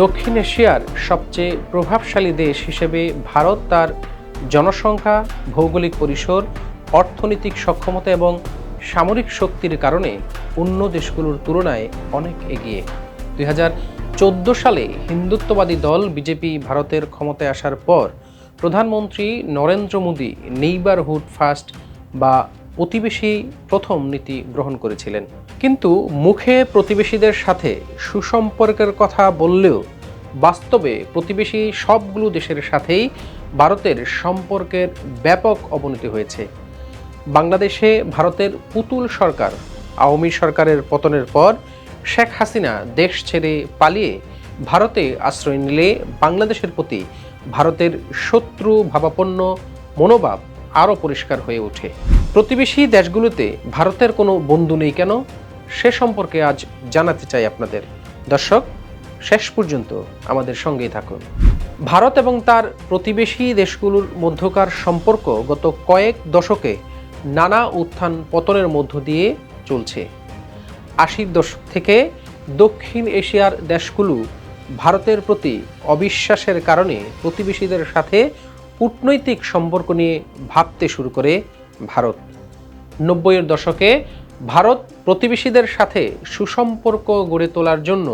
দক্ষিণ এশিয়ার সবচেয়ে প্রভাবশালী দেশ হিসেবে ভারত তার জনসংখ্যা, ভৌগোলিক পরিসর, অর্থনৈতিক সক্ষমতা এবং সামরিক শক্তির কারণে অন্য দেশগুলোর তুলনায় অনেক এগিয়ে। 2014 সালে হিন্দুত্ববাদী দল বিজেপি ভারতের ক্ষমতায় আসার পর প্রধানমন্ত্রী নরেন্দ্র মোদী নেইবারহুড ফার্স্ট বা প্রতিবেশী প্রথম নীতি গ্রহণ করেছিলেন। কিন্তু মুখে প্রতিবেশীদের সাথে সুসম্পর্কের কথা বললেও বাস্তবে প্রতিবেশী সবগুলো দেশের সাথেই ভারতের সম্পর্কের ব্যাপক অবনতি হয়েছে। বাংলাদেশে ভারতের পুতুল সরকার আওয়ামী সরকারের পতনের পর শেখ হাসিনা দেশ ছেড়ে পালিয়ে ভারতে আশ্রয় নিলে বাংলাদেশের প্রতি ভারতের শত্রু ভাবাপন্ন মনোভাব আরও পরিষ্কার হয়ে ওঠে। প্রতিবেশী দেশগুলোতে ভারতের কোনো বন্ধু নেই কেন, সে সম্পর্কে আজ জানাতে চাই আপনাদের। দর্শক, শেষ পর্যন্ত আমাদের সঙ্গেই থাকুন। ভারত এবং তার প্রতিবেশী দেশগুলোর মধ্যকার সম্পর্ক গত কয়েক দশকে নানা উত্থান পতনের মধ্য দিয়ে চলছে। 80-র দশক থেকে দক্ষিণ এশিয়ার দেশগুলো ভারতের প্রতি অবিশ্বাসের কারণে প্রতিবেশীদের সাথে কূটনৈতিক সম্পর্ক নিয়ে ভাবতে শুরু করে ভারত। 90-এর দশকে ভারত প্রতিবেশীদের সাথে সুসম্পর্ক গড়ে তোলার জন্য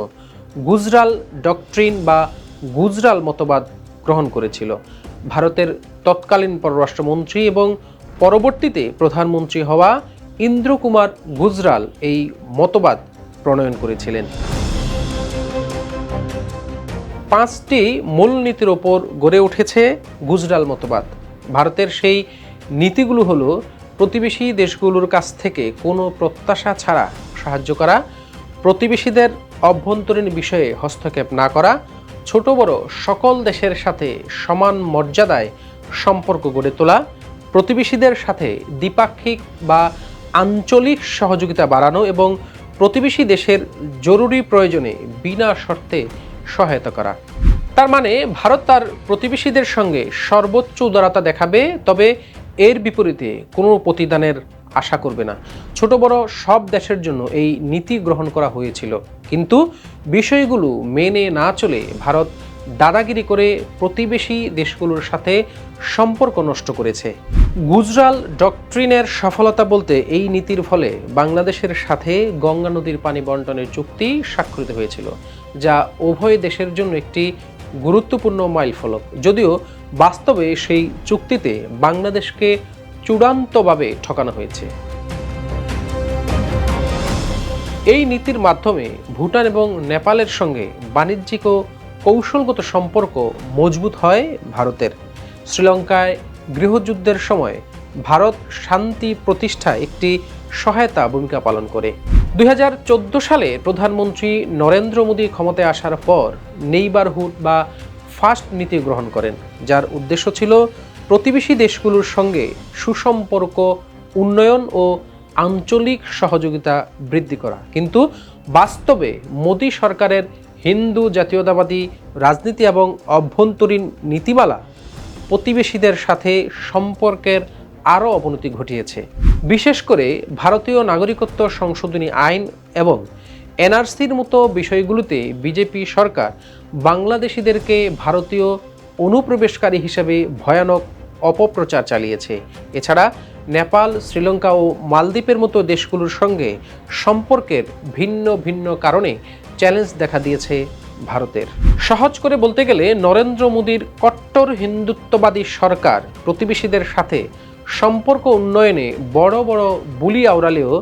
গুজরাল ডক্ট্রিন বা গুজরাল মতবাদ গ্রহণ করেছিল। ভারতের তৎকালীন পররাষ্ট্রমন্ত্রী এবং পরবর্তীতে প্রধানমন্ত্রী হওয়া ইন্দ্র কুমার গুজরাল এই মতবাদ প্রণয়ন করেছিলেন। 5টি মূলনীতির ওপর গড়ে উঠেছে গুজরাল মতবাদ। ভারতের সেই নীতিগুলো হলো প্রতিবেশী দেশগুলোর কাছ থেকে কোনো প্রত্যাশা ছাড়া সাহায্য করা, প্রতিবেশীদের অভ্যন্তরীণ বিষয়ে হস্তক্ষেপ না করা, ছোট বড় সকল দেশের সাথে সমান মর্যাদায় সম্পর্ক গড়ে তোলা, প্রতিবেশীদের সাথে দ্বিপাক্ষিক বা আঞ্চলিক সহযোগিতা বাড়ানো এবং প্রতিবেশী দেশের জরুরি প্রয়োজনে বিনা শর্তে সহায়তা করা। তার মানে ভারত তার প্রতিবেশীদের সঙ্গে সর্বোচ্চ উদারতা দেখাবে, তবে এর বিপরীতে কোনো প্রতিদানের আশা করবে না। ছোট বড় সব দেশের জন্য এই নীতি গ্রহণ করা হয়েছিল, কিন্তু বিষয়গুলো মেনে না চলে ভারত দাদাগিরি করে প্রতিবেশী দেশগুলোর সাথে সম্পর্ক নষ্ট করেছে। গুজরাল ডক্ট্রিনের সফলতা বলতে এই নীতির ফলে বাংলাদেশের সাথে গঙ্গা নদীর পানি বন্টনের চুক্তি স্বাক্ষরিত হয়েছিল, যা উভয় দেশের জন্য একটি গুরুত্বপূর্ণ মাইলফলক। যদিও বাস্তবে সেই চুক্তিতে বাংলাদেশকে চূড়ান্তভাবে ঠকানো হয়েছে। এই নীতির মাধ্যমে ভুটান এবং নেপালের সঙ্গে বাণিজ্যিক ও কৌশলগত সম্পর্ক মজবুত হয় ভারতের। শ্রীলঙ্কায় গৃহযুদ্ধের সময় ভারত শান্তি প্রতিষ্ঠায় একটি সহায়তা ভূমিকা পালন করে। 2014 সালে প্রধানমন্ত্রী নরেন্দ্র মোদী ক্ষমতায় আসার পর নেইবারহুড বা ফার্স্ট নীতি গ্রহণ করেন, যার উদ্দেশ্য ছিল প্রতিবেশী দেশগুলোর সঙ্গে সুসম্পর্ক উন্নয়ন ও আঞ্চলিক সহযোগিতা বৃদ্ধি করা। কিন্তু বাস্তবে মোদী সরকারের হিন্দু জাতীয়তাবাদী রাজনীতি এবং অভ্যন্তরীণ নীতিমালা প্রতিবেশীদের সাথে সম্পর্কের আরও অবনতি ঘটিয়েছে। বিশেষ করে ভারতীয় নাগরিকত্ব সংশোধনী আইন এবং এনআরসির মতো বিষয়গুলোতে বিজেপি সরকার বাংলাদেশিদেরকে ভারতীয় অনুপ্রবেশকারী হিসেবে ভয়ানক অপপ্রচার চালিয়েছে। এছাড়া নেপাল, শ্রীলঙ্কা ও মালদ্বীপের মতো দেশগুলোর সঙ্গে সম্পর্কের ভিন্ন ভিন্ন কারণে চ্যালেঞ্জ দেখা দিয়েছে ভারতের। সহজ করে বলতে গেলে নরেন্দ্র মোদীর কট্টর হিন্দুত্ববাদী সরকার প্রতিবেশীদের সাথে সম্পর্ক উন্নয়নে বড় বড় বুলি আওড়ালেও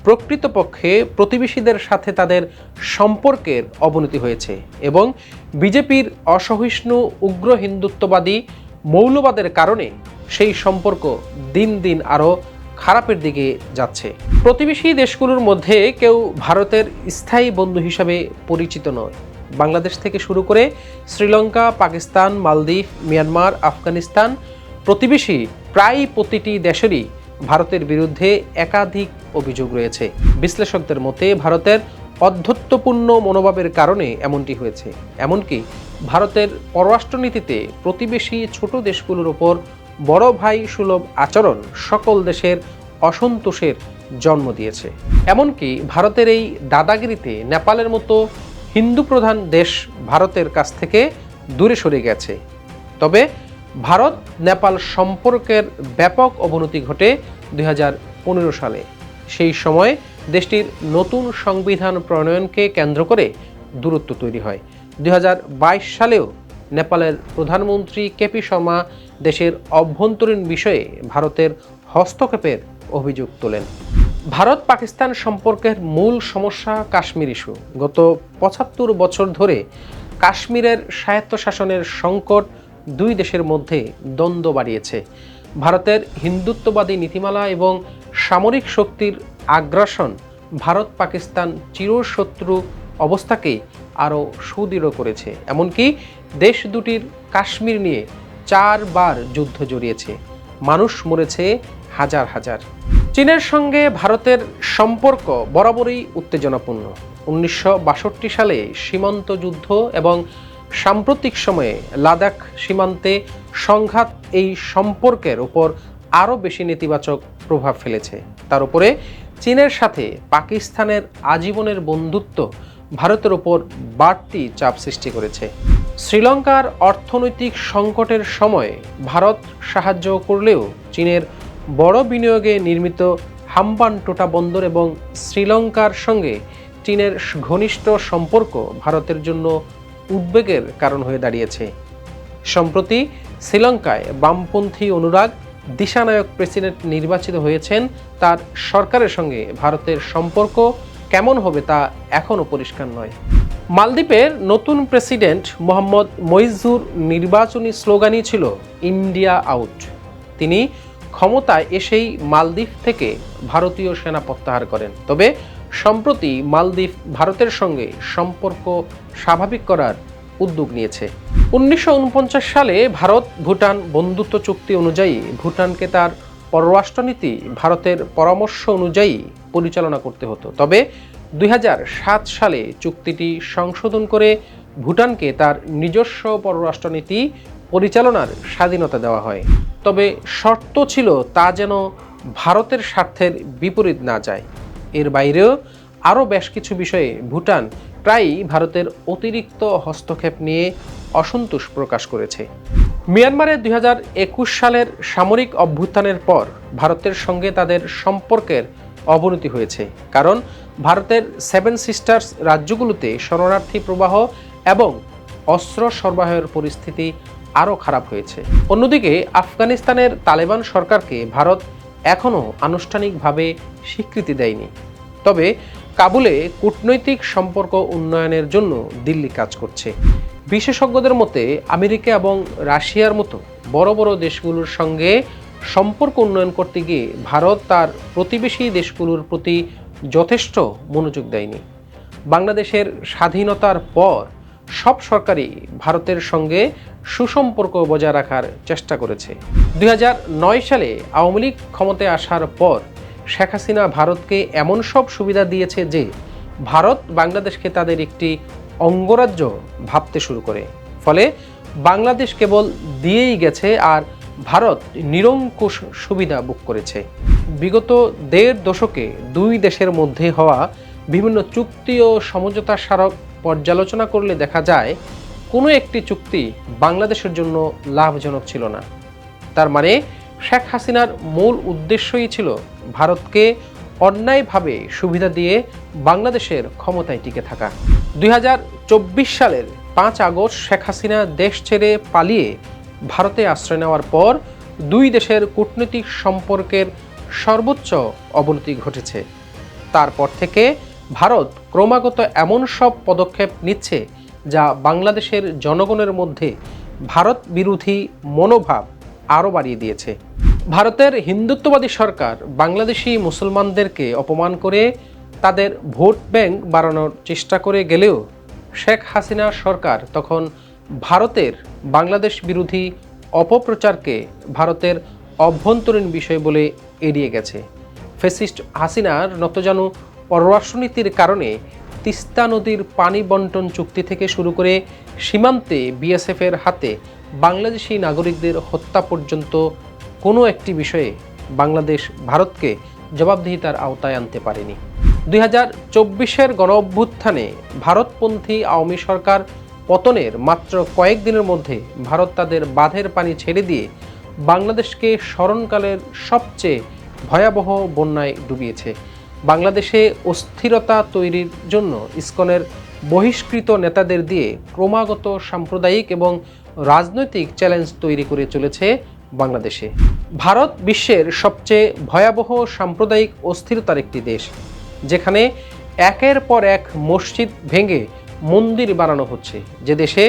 প্রকৃতপক্ষে প্রতিবেশীদের সাথে তাদের সম্পর্কের অবনতি হয়েছে এবং বিজেপির অসহিষ্ণু উগ্র হিন্দুত্ববাদী মৌলবাদের কারণে সেই সম্পর্ক দিন দিন আরও খারাপের দিকে যাচ্ছে। প্রতিবেশী দেশগুলোর মধ্যে কেউ ভারতের স্থায়ী বন্ধু হিসাবে পরিচিত নয়। বাংলাদেশ থেকে শুরু করে শ্রীলঙ্কা, পাকিস্তান, মালদ্বীপ, মিয়ানমার, আফগানিস্তান প্রতিবেশী প্রায় প্রতিটি দেশেরই ভারতের বিরুদ্ধে একাধিক অভিযোগ রয়েছে। বিশ্লেষকদের মতে ভারতের অধ্যত্বপূর্ণ মনোভাবের কারণে এমনটি হয়েছে। এমনকি ভারতের পররাষ্ট্রনীতিতে প্রতিবেশী ছোট দেশগুলোর ওপর বড় ভাই সুলভ আচরণ সকল দেশের অসন্তোষের জন্ম দিয়েছে। এমনকি ভারতের এই দাদাগিরিতে নেপালের মতো হিন্দু প্রধান দেশ ভারতের কাছ থেকে দূরে সরে গেছে। তবে ভারত নেপাল সম্পর্কের ব্যাপক অবনতি ঘটে 2015 সালে। সেই সময় দেশটির নতুন সংবিধান প্রণয়নকে কেন্দ্র করে দূরত্ব তৈরি হয়। 2022 সালেও নেপালের প্রধানমন্ত্রী কেপি শর্মা দেশের অভ্যন্তরীণ বিষয়ে ভারতের হস্তক্ষেপের অভিযোগ তোলেন। ভারত পাকিস্তান সম্পর্কের মূল সমস্যা কাশ্মীর ইস্যু। গত 75 বছর ধরে কাশ্মীরের স্বায়ত্তশাসনের সংকট দুই দেশের মধ্যে দ্বন্দ্ব বাড়িয়েছে। ভারতের হিন্দুত্ববাদী নীতিমালা এবং সামরিক শক্তির আগ্রাসন ভারত পাকিস্তান চিরশত্রু অবস্থাকে আরও সুদৃঢ় করেছে। এমনকি দেশ দুটির কাশ্মীর নিয়ে 4 বার যুদ্ধ জড়িয়েছে, মানুষ মরেছে হাজার হাজার। চীনের সঙ্গে ভারতের সম্পর্ক বরাবরই উত্তেজনাপূর্ণ। 1962 সালে সীমান্ত যুদ্ধ এবং সাম্প্রতিক সময়ে লাদাখ সীমান্তে সংঘাত এই সম্পর্কের উপর আরও বেশি নেতিবাচক প্রভাব ফেলেছে। তার উপরে চীনের সাথে পাকিস্তানের আজীবনের বন্ধুত্ব ভারতের ওপর বাড়তি চাপ সৃষ্টি করেছে। শ্রীলঙ্কার অর্থনৈতিক সংকটের সময় ভারত সাহায্য করলেও চীনের বড় বিনিয়োগে নির্মিত হাম্বানটোটা বন্দর এবং শ্রীলঙ্কার সঙ্গে চীনের ঘনিষ্ঠ সম্পর্ক ভারতের জন্য উদ্বেগের কারণ হয়ে দাঁড়িয়েছে। সম্প্রতি শ্রীলঙ্কায় বামপন্থী অনুরাগ দিশানায়ক প্রেসিডেন্ট নির্বাচিত হয়েছেন। তার সরকারের সঙ্গে ভারতের সম্পর্ক কেমন হবে তা এখনও পরিষ্কার নয়। মালদ্বীপের নতুন প্রেসিডেন্ট মোহাম্মদ মইজুর নির্বাচনী স্লোগানই ছিল ইন্ডিয়া আউট। তিনি ক্ষমতায় এসেই মালদ্বীপ থেকে ভারতীয় সেনা প্রত্যাহার করেন। তবে সম্প্রতি মালদ্বীপ ভারতের সঙ্গে সম্পর্ক স্বাভাবিক করার উদ্যোগ নিয়েছে। 1949 সালে ভারত ভুটান বন্ধুত্ব চুক্তি অনুযায়ী ভুটানকে তার পররাষ্ট্রনীতি ভারতের পরামর্শ অনুযায়ী পরিচালনা করতে হতো। তবে 2007 সালে চুক্তিটি সংশোধন করে ভুটানকে তার নিজস্ব পররাষ্ট্রনীতি পরিচালনার স্বাধীনতা দেওয়া হয়। তবে শর্ত ছিল তা যেন ভারতের স্বার্থের বিপরীত না যায়। এর বাইরেও আরও বেশ কিছু বিষয়ে ভুটান প্রায়ই ভারতের অতিরিক্ত হস্তক্ষেপ নিয়ে অসন্তোষ প্রকাশ করেছে। মিয়ানমারে 2021 সালের সামরিক অভ্যুত্থানের পর ভারতের সঙ্গে তাদের সম্পর্কের অবনতি হয়েছে, কারণ ভারতের 7 সিস্টার্স রাজ্যগুলোতে শরণার্থী প্রবাহ এবং অস্ত্র সরবরাহের পরিস্থিতি আরও খারাপ হয়েছে। অন্যদিকে আফগানিস্তানের তালেবান সরকারকে ভারত এখনও আনুষ্ঠানিকভাবে স্বীকৃতি দেয়নি। তবে কাবুলে কূটনৈতিক সম্পর্ক উন্নয়নের জন্য দিল্লি কাজ করছে। বিশেষজ্ঞদের মতে আমেরিকা এবং রাশিয়ার মতো বড় বড় দেশগুলোর সঙ্গে সম্পর্ক উন্নয়ন করতে গিয়ে ভারত তার প্রতিবেশী দেশগুলোর প্রতি যথেষ্ট মনোযোগ দেয়নি। বাংলাদেশের স্বাধীনতার পর সব সরকারই ভারতের সঙ্গে সুসম্পর্ক বজায় রাখার চেষ্টা করেছে। 2009 সালে আওয়ামী লীগ ক্ষমতায় আসার পর শেখ হাসিনা ভারতকে এমন সব সুবিধা দিয়েছে যে ভারত বাংলাদেশকে তাদের একটি অঙ্গরাজ্য ভাবতে শুরু করে। ফলে বাংলাদেশ কেবল দিয়েই গেছে আর ভারত নিরঙ্কুশ সুবিধা ভোগ করেছে। বিগত 1.5 দশকে দুই দেশের মধ্যে হওয়া বিভিন্ন চুক্তি ও সমঝোতা স্মারক পর্যালোচনা করলে দেখা যায় কোনো একটি চুক্তি বাংলাদেশের জন্য লাভজনক ছিল না। তার মানে শেখ হাসিনার মূল উদ্দেশ্যই ছিল ভারতকে অন্যায়ভাবে সুবিধা দিয়ে বাংলাদেশের ক্ষমতায় টিকে থাকা। 2024 সালের 5 আগস্ট শেখ হাসিনা দেশ ছেড়ে পালিয়ে ভারতে আশ্রয় নেওয়ার পর দুই দেশের কূটনৈতিক সম্পর্কের সর্বোচ্চ অবনতি ঘটেছে। তারপর থেকে ভারত ক্রমাগত এমন সব পদক্ষেপ নিচ্ছে যা বাংলাদেশের জনগণের মধ্যে ভারত বিরোধী মনোভাব আরও বাড়িয়ে দিয়েছে। ভারতের হিন্দুত্ববাদী সরকার বাংলাদেশি মুসলমানদেরকে অপমান করে তাদের ভোট ব্যাংক বাড়ানোর চেষ্টা করে গেলেও শেখ হাসিনা সরকার তখন ভারতের বাংলাদেশ বিরোধী অপপ্রচারকে ভারতের অভ্যন্তরীণ বিষয় বলে এড়িয়ে গেছে। ফ্যাসিস্ট হাসিনার নতজানু পররাষ্ট্রনীতির কারণে তিস্তা নদীর পানি বন্টন চুক্তি থেকে শুরু করে সীমান্তে বিএসএফের হাতে বাংলাদেশি নাগরিকদের হত্যা পর্যন্ত কোনো একটি বিষয়ে বাংলাদেশ ভারতকে জবাবদিহিতার আওতায় আনতে পারেনি। 2024-এর গণঅভ্যুত্থানে ভারতপন্থী আওয়ামী সরকার পতনের মাত্র কয়েকদিনের মধ্যে ভারত তাদের বাঁধের পানি ছেড়ে দিয়ে বাংলাদেশকে স্মরণকালের সবচেয়ে ভয়াবহ বন্যায় ডুবিয়েছে। বাংলাদেশে অস্থিরতা তৈরির জন্য ইসকনের বহিষ্কৃত নেতাদের দিয়ে ক্রমাগত সাম্প্রদায়িক এবং রাজনৈতিক চ্যালেঞ্জ তৈরি করে চলেছে বাংলাদেশে। ভারত বিশ্বের সবচেয়ে ভয়াবহ সাম্প্রদায়িক অস্থিরতার একটি দেশ, যেখানে একের পর এক মসজিদ ভেঙে মন্দির বানানো হচ্ছে, যে দেশে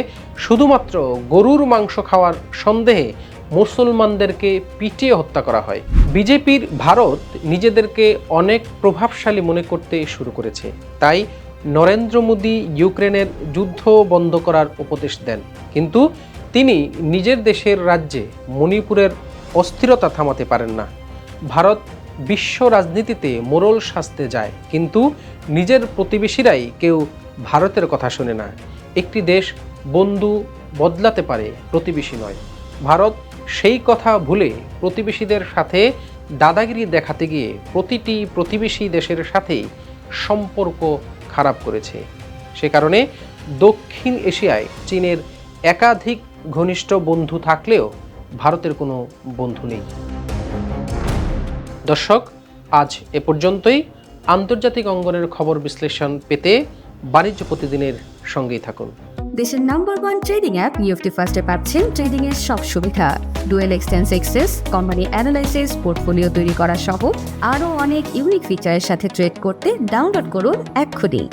শুধুমাত্র গরুর মাংস খাওয়ার সন্দেহে মুসলমানদেরকে পিটিয়ে হত্যা করা হয়। বিজেপির ভারত নিজেদেরকে অনেক প্রভাবশালী মনে করতে শুরু করেছে, তাই নরেন্দ্র মোদী ইউক্রেনের যুদ্ধ বন্ধ করার উপদেশ দেন, কিন্তু তিনি নিজের দেশের রাজ্যে মণিপুরের অস্থিরতা থামাতে পারেন না। ভারত বিশ্ব রাজনীতিতে মোড়ল সাজতে যায়, কিন্তু নিজের প্রতিবেশীরাই কেউ ভারতের কথা শোনে না। একটি দেশ বন্ধু বদলাতে পারে, প্রতিবেশী নয়। ভারত সেই কথা ভুলে প্রতিবেশীদের সাথে দাদাগিরি দেখাতে গিয়ে প্রতিটি প্রতিবেশী দেশের সাথেই সম্পর্ক খারাপ করেছে। সে কারণে দক্ষিণ এশিয়ায় চীনের একাধিক ঘনিষ্ঠ বন্ধু থাকলেও ভারতের কোনো বন্ধু নেই। দর্শক, আজ এ পর্যন্তই। আন্তর্জাতিক অঙ্গনের খবর বিশ্লেষণ পেতে বাণিজ্য প্রতিদিনের সঙ্গেই থাকুন। দেশের নাম্বার 1 ট্রেডিং অ্যাপ নিফটি ফার্স্টে পাচ্ছেন ট্রেডিং এর সব সুবিধা, dual exchange access, company analysis, portfolio তৈরি করা সহ আরও অনেক ইউনিক ফিচারের সাথে ট্রেড করতে ডাউনলোড করুন এক্ষুনি।